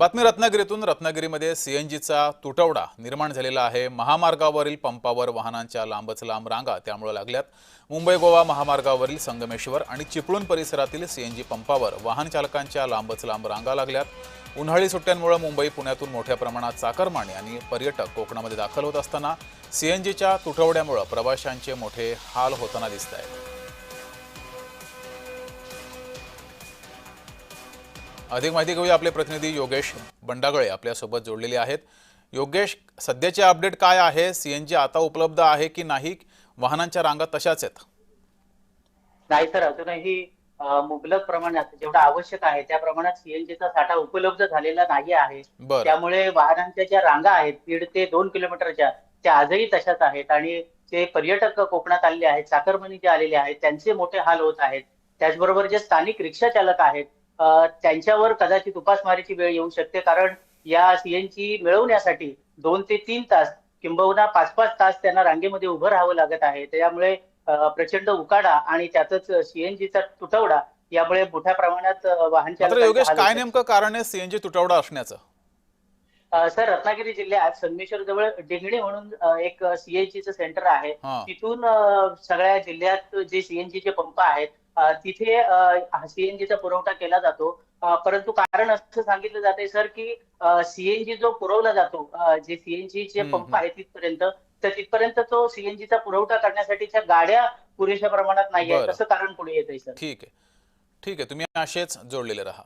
बातमी रत्नागिरीतून। रत्नागिरीमध्ये सीएनजीचा तुटवडा निर्माण झालेला आहे। महामार्गावरील पंपावर वाहनांच्या लांबच लांब रांगा त्यामुळे लागल्यात। मुंबई गोवा महामार्गावरील संगमेश्वर आणि चिपळूण परिसरातील सीएनजी पंपावर वाहन चालकांच्या लांबच लांब रांगा लागल्यात। उन्हाळी सुट्ट्यांमुळे मुंबई पुण्यातून मोठ्या प्रमाणात चाकरमानी आणि पर्यटक कोकणामध्ये दाखल होत असताना सीएनजीच्या तुटवड्यामुळे प्रवाशांचे मोठे हाल होताना दिसतायत। अधिक माहिती घेऊया, आपले प्रतिनिधी योगेश बंडागळे आपल्यासोबत जोडलेले आहेत। योगेश, सध्याचे अपडेट काय आहे? सीएनजी आता उपलब्ध आहे की नाही? वाहनांच्या रांगा तशाच आहेत? नाही सर, अजूनही मुबलक प्रमाणात जेवढा आवश्यक आहे त्या प्रमाणात सीएनजीचा साठा उपलब्ध झालेला नाही आहे। बरं। त्यामुळे वाहनांच्या ज्या रांगा आहेत 1.5 ते 2 किलोमीटरच्या, त्या आजही तशाच आहेत आणि जे पर्यटक कोकणात आलेले आहेत, चाकरमानी जे आलेले आहेत, त्यांचे मोठे हाल होत आहेत। त्याचबरोबर जे स्थानिक रिक्षा चालक आहेत त्यांच्यावर कदाचित उपासमारीची वेळ येऊ शकते, कारण या सीएनजी मिळवण्यासाठी 2 ते 3 तास किंबहुना 5-5 तास त्यांना रांगेमध्ये उभं राहावं लागत आहे। त्यामुळे प्रचंड उकाडा आणि त्यातच सीएनजीचा तुटवडा यामुळे मोठ्या प्रमाणात वाहन मात्र चालकांचे योगेश, हाल काय होत नेमकं कारण आहे सीएनजी तुटवडा असण्याचं? सर, रत्नागिरी जिल्ह्यात संगमेश्वर जवळ डिंगणे म्हणून एक सीएनजीचं सेंटर आहे। हां। तिथून सगळ्या जिल्ह्यात जे सीएनजीचे पंप आहेत तिथे सीएनजीचा पुरवठा केला जातो। परंतु कारण असं सांगितलं जातंय सर की सीएनजी जो पुरवला जातो जे सीएनजीचे पंप आहेत तिथपर्यंत, तर तिथपर्यंत तो सीएनजीचा पुरवठा करण्यासाठीच्या गाड्या पुरेशा प्रमाणात नाही आहेत, बरं, असं कारण पुढे येतंय सर। ठीक आहे। ठीक आहे, तुम्ही असेच जोडलेले राहा।